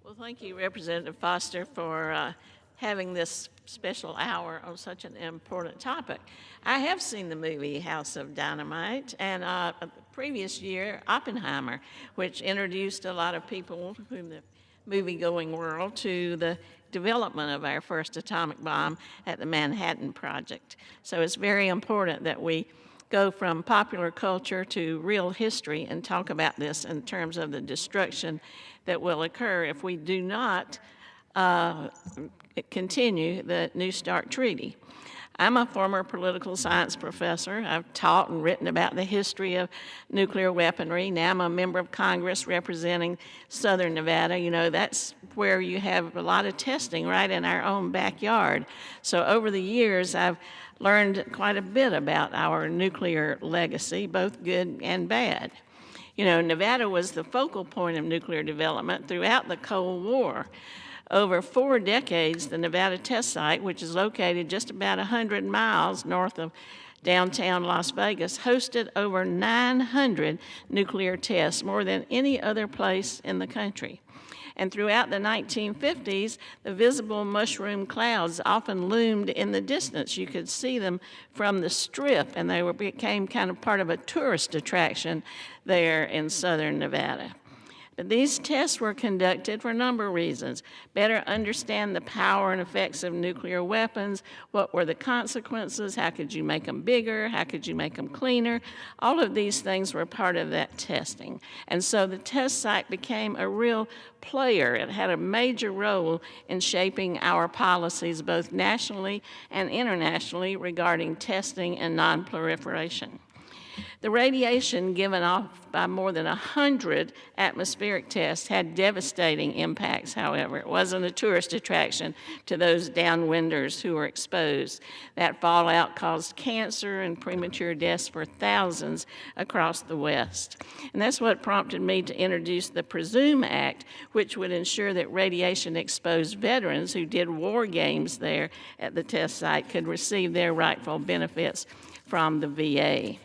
Well, thank you, Representative Foster, for having this special hour on such an important topic. I have seen the movie House of Dynamite, and the previous year, Oppenheimer, which introduced a lot of people from the movie-going world to the development of our first atomic bomb at the Manhattan Project. So it's very important that we go from popular culture to real history and talk about this in terms of the destruction that will occur if we do not continue the New START Treaty. I'm a former political science professor. I've taught and written about the history of nuclear weaponry. Now I'm a member of Congress representing Southern Nevada. You know, that's where you have a lot of testing right in our own backyard. So over the years, I've learned quite a bit about our nuclear legacy, both good and bad. You know, Nevada was the focal point of nuclear development throughout the Cold War. Over 4 decades, the Nevada test site, which is located just about 100 miles north of downtown Las Vegas, hosted over 900 nuclear tests, more than any other place in the country. And throughout the 1950s, the visible mushroom clouds often loomed in the distance. You could see them from the Strip, and they became kind of part of a tourist attraction there in southern Nevada. But these tests were conducted for a number of reasons. Better understand the power and effects of nuclear weapons. What were the consequences? How could you make them bigger? How could you make them cleaner? All of these things were part of that testing. And so the test site became a real player. It had a major role in shaping our policies both nationally and internationally regarding testing and non-proliferation. The radiation given off by more than 100 atmospheric tests had devastating impacts, however. It wasn't a tourist attraction to those downwinders who were exposed. That fallout caused cancer and premature deaths for thousands across the West. And that's what prompted me to introduce the PRESUME Act, which would ensure that radiation-exposed veterans who did war games there at the test site could receive their rightful benefits from the VA.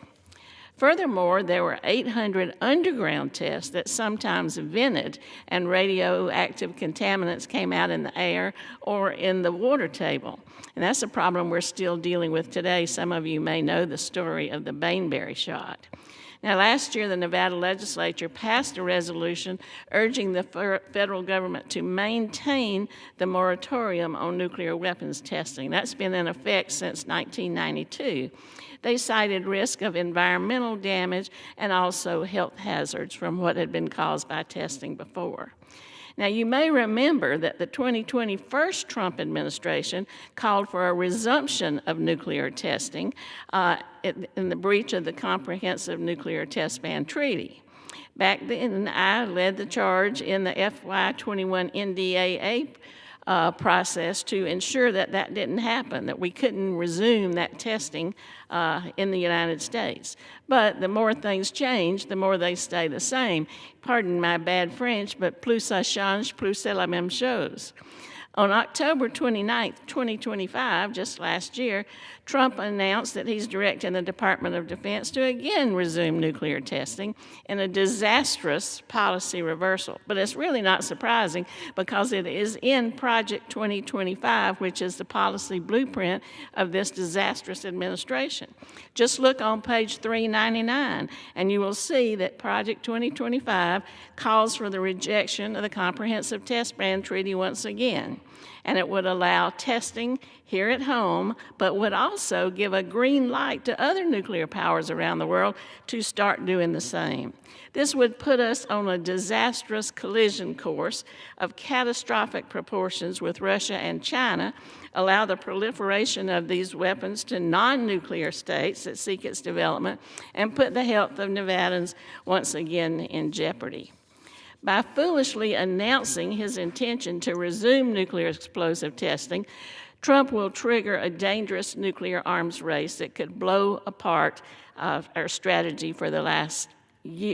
Furthermore, there were 800 underground tests that sometimes vented, and radioactive contaminants came out in the air or in the water table. And that's a problem we're still dealing with today. Some of you may know the story of the Bainbury shot. Now, last year, the Nevada legislature passed a resolution urging the federal government to maintain the moratorium on nuclear weapons testing. That's been in effect since 1992. They cited risk of environmental damage and also health hazards from what had been caused by testing before. Now, you may remember that the 2020 first Trump administration called for a resumption of nuclear testing in the breach of the Comprehensive Nuclear Test Ban Treaty. Back then, I led the charge in the FY21 NDAA process to ensure that that didn't happen, that we couldn't resume that testing in the United States. But the more things change, the more they stay the same. Pardon my bad French, but plus ça change, plus c'est la même chose. On October 29, 2025, just last year, Trump announced that he's directing the Department of Defense to again resume nuclear testing in a disastrous policy reversal. But it's really not surprising because it is in Project 2025, which is the policy blueprint of this disastrous administration. Just look on page 399, and you will see that Project 2025 calls for the rejection of the Comprehensive Test Ban Treaty once again. And it would allow testing here at home, but would also give a green light to other nuclear powers around the world to start doing the same. This would put us on a disastrous collision course of catastrophic proportions with Russia and China, allow the proliferation of these weapons to non-nuclear states that seek its development, and put the health of Nevadans once again in jeopardy. By foolishly announcing his intention to resume nuclear explosive testing, Trump will trigger a dangerous nuclear arms race that could blow apart our strategy for the last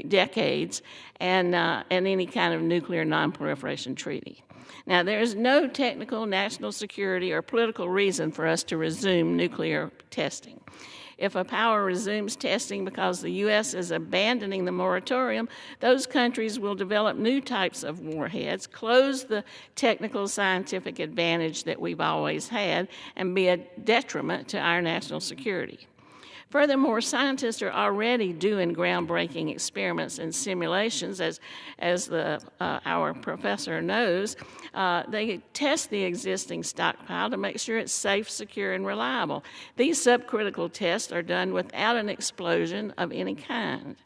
decades and any kind of nuclear non-proliferation treaty. Now, there is no technical, national security, or political reason for us to resume nuclear testing. If a power resumes testing because the U.S. is abandoning the moratorium, those countries will develop new types of warheads, close the technical scientific advantage that we've always had, and be a detriment to our national security. Furthermore, scientists are already doing groundbreaking experiments and simulations, as our professor knows. They test the existing stockpile to make sure it's safe, secure, and reliable. These subcritical tests are done without an explosion of any kind.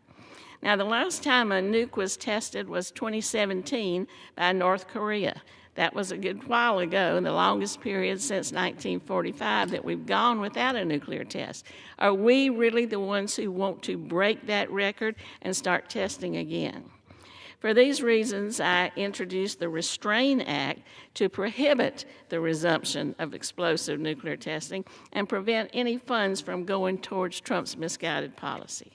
Now, the last time a nuke was tested was 2017 by North Korea. That was a good while ago, the longest period since 1945 that we've gone without a nuclear test. Are we really the ones who want to break that record and start testing again? For these reasons, I introduced the Restrain Act to prohibit the resumption of explosive nuclear testing and prevent any funds from going towards Trump's misguided policy.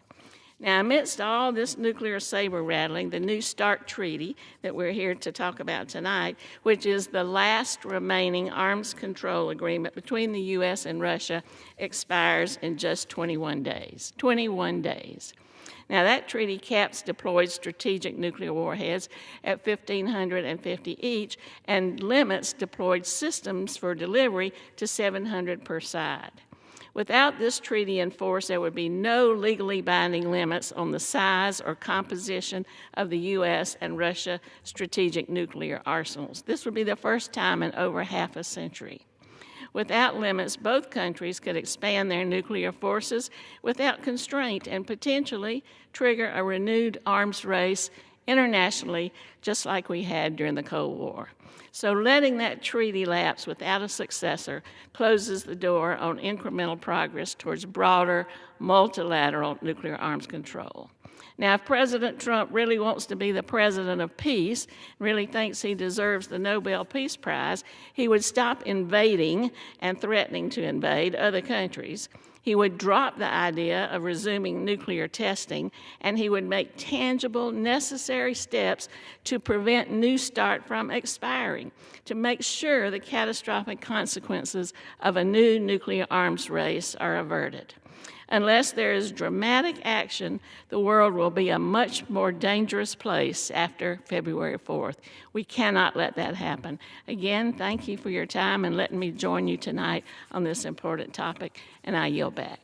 Now, amidst all this nuclear saber rattling, the New START Treaty that we're here to talk about tonight, which is the last remaining arms control agreement between the U.S. and Russia, expires in just 21 days. 21 days. Now, that treaty caps deployed strategic nuclear warheads at 1,550 each and limits deployed systems for delivery to 700 per side. Without this treaty in force, there would be no legally binding limits on the size or composition of the U.S. and Russia strategic nuclear arsenals. This would be the first time in over half a century. Without limits, both countries could expand their nuclear forces without constraint and potentially trigger a renewed arms race internationally, just like we had during the Cold War. So letting that treaty lapse without a successor closes the door on incremental progress towards broader multilateral nuclear arms control. Now, if President Trump really wants to be the president of peace, really thinks he deserves the Nobel Peace Prize, he would stop invading and threatening to invade other countries. He would drop the idea of resuming nuclear testing, and he would make tangible, necessary steps to prevent New START from expiring, to make sure the catastrophic consequences of a new nuclear arms race are averted. Unless there is dramatic action, the world will be a much more dangerous place after February 4th. We cannot let that happen. Again, thank you for your time and letting me join you tonight on this important topic, and I yield back.